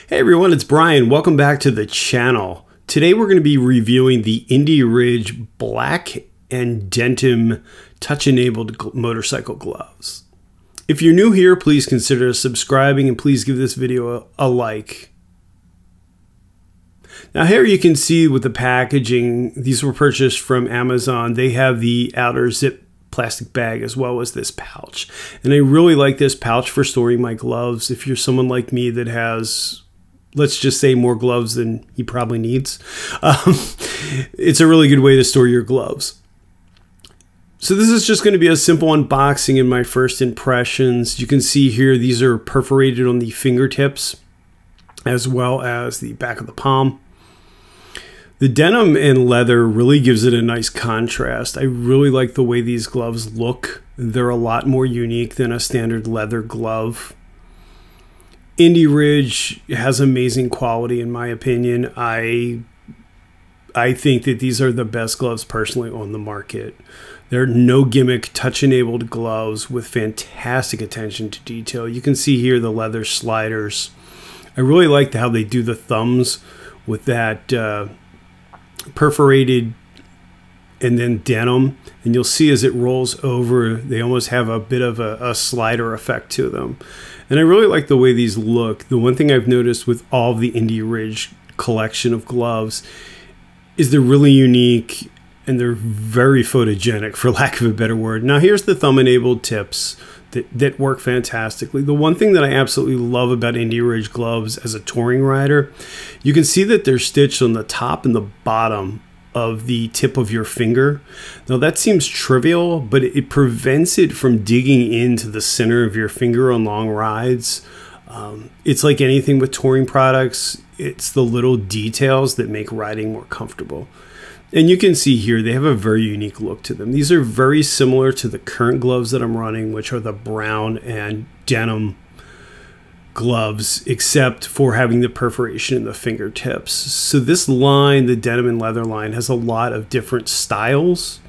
Hey everyone, it's Brian. Welcome back to the channel. Today we're going to be reviewing the Indy Ridge Black and Denim touch-enabled motorcycle gloves. If you're new here, please consider subscribing and please give this video a like. Now here you can see with the packaging, these were purchased from Amazon. They have the outer zip plastic bag as well as this pouch. And I really like this pouch for storing my gloves. If you're someone like me that has, let's just say, more gloves than he probably needs, it's a really good way to store your gloves. So this is just going to be a simple unboxing and my first impressions. You can see here these are perforated on the fingertips as well as the back of the palm. The denim and leather really gives it a nice contrast. I really like the way these gloves look. They're a lot more unique than a standard leather glove. Indy Ridge has amazing quality in my opinion. I think that these are the best gloves personally on the market. They're no gimmick touch-enabled gloves with fantastic attention to detail. You can see here the leather sliders. I really like how they do the thumbs with that perforated and then denim, and you'll see as it rolls over they almost have a bit of a slider effect to them, and I really like the way these look. The one thing I've noticed with all of the Indy Ridge collection of gloves is they're really unique and they're very photogenic, for lack of a better word. Now here's the thumb enabled tips that work fantastically. The one thing that I absolutely love about Indy Ridge gloves as a touring rider, you can see that they're stitched on the top and the bottom of the tip of your finger. Now that seems trivial, but it prevents it from digging into the center of your finger on long rides. It's like anything with touring products, it's the little details that make riding more comfortable. And you can see here, they have a very unique look to them. These are very similar to the current gloves that I'm running, which are the brown and denim gloves, except for having the perforation in the fingertips. So this line, the denim and leather line, has a lot of different styles.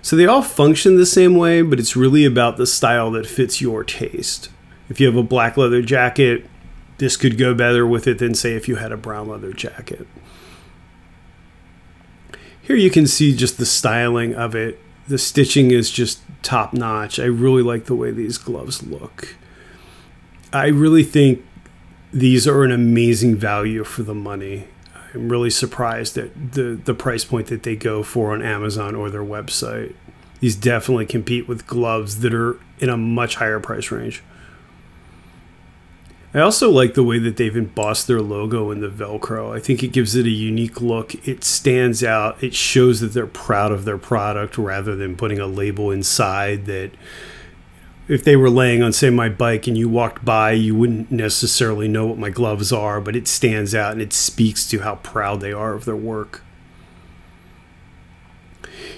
So they all function the same way, but it's really about the style that fits your taste. If you have a black leather jacket, this could go better with it than, say, if you had a brown leather jacket. Here you can see just the styling of it. The stitching is just top notch. I really like the way these gloves look. I really think these are an amazing value for the money. I'm really surprised at the price point that they go for on Amazon or their website. These definitely compete with gloves that are in a much higher price range. I also like the way that they've embossed their logo in the Velcro. I think it gives it a unique look. It stands out. It shows that they're proud of their product rather than putting a label inside that if they were laying on, say, my bike and you walked by, you wouldn't necessarily know what my gloves are, but it stands out and it speaks to how proud they are of their work.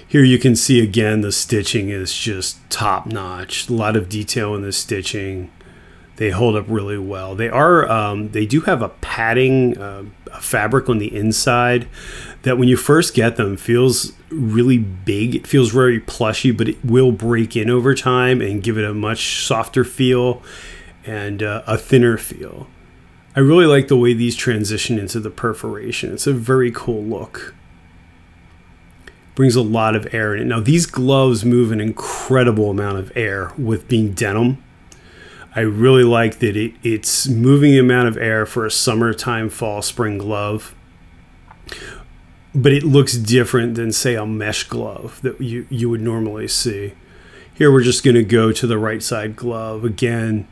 Here you can see again the stitching is just top notch. A lot of detail in the stitching. They hold up really well. They do have a padding, a fabric on the inside that when you first get them feels really big. It feels very plushy, but it will break in over time and give it a much softer feel and a thinner feel. I really like the way these transition into the perforation. It's a very cool look. Brings a lot of air in it. Now these gloves move an incredible amount of air with being denim. I really like that it's moving the amount of air for a summertime, fall, spring glove. But it looks different than, say, a mesh glove that you would normally see. Here we're just going to go to the right side glove. Again,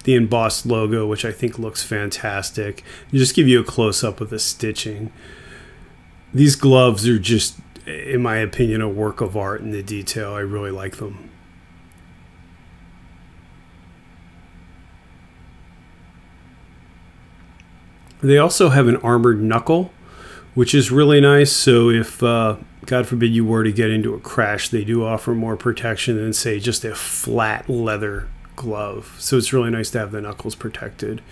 the embossed logo, which I think looks fantastic. And just give you a close-up of the stitching. These gloves are just, in my opinion, a work of art in the detail. I really like them. They also have an armored knuckle, which is really nice. So if, God forbid, you were to get into a crash, they do offer more protection than, say, just a flat leather glove. So it's really nice to have the knuckles protected.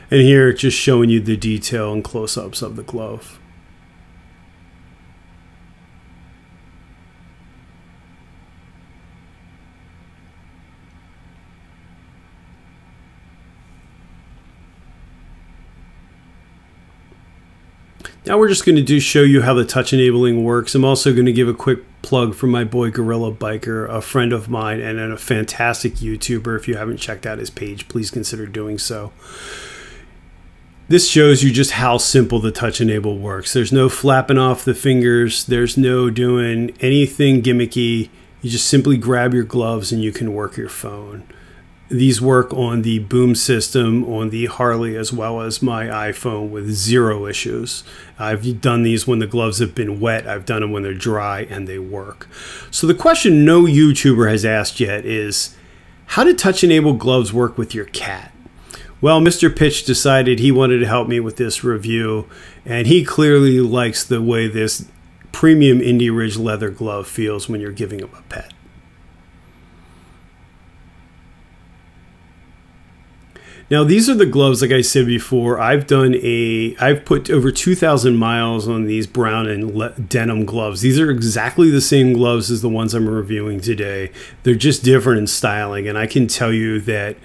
And here, just showing you the detail and close-ups of the glove. Now we're just going to show you how the touch enabling works. I'm also going to give a quick plug for my boy Gorilla Biker, a friend of mine and a fantastic YouTuber. If you haven't checked out his page, please consider doing so. This shows you just how simple the touch enable works. There's no flapping off the fingers. There's no doing anything gimmicky. You just simply grab your gloves and you can work your phone. These work on the Boom system, on the Harley, as well as my iPhone with zero issues. I've done these when the gloves have been wet. I've done them when they're dry, and they work. So the question no YouTuber has asked yet is, how do touch-enabled gloves work with your cat? Well, Mr. Pitch decided he wanted to help me with this review, and he clearly likes the way this premium Indie Ridge leather glove feels when you're giving him a pet. Now these are the gloves, like I said before. I've put over 2,000 miles on these brown and denim gloves. These are exactly the same gloves as the ones I'm reviewing today. They're just different in styling, and I can tell you that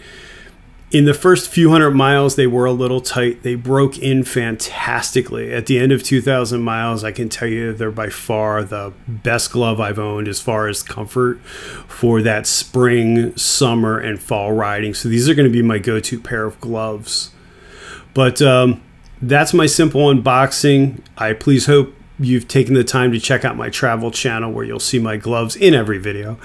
in the first few hundred miles, they were a little tight. They broke in fantastically. At the end of 2,000 miles, I can tell you they're by far the best glove I've owned as far as comfort for that spring, summer, and fall riding. So these are going to be my go-to pair of gloves. But that's my simple unboxing. I please hope you've taken the time to check out my travel channel where you'll see my gloves in every video.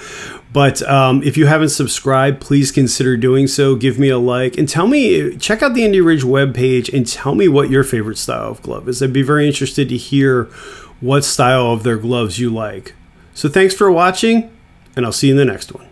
But if you haven't subscribed, please consider doing so. Give me a like and tell me, check out the Indie Ridge webpage and tell me what your favorite style of glove is. I'd be very interested to hear what style of their gloves you like. So thanks for watching, and I'll see you in the next one.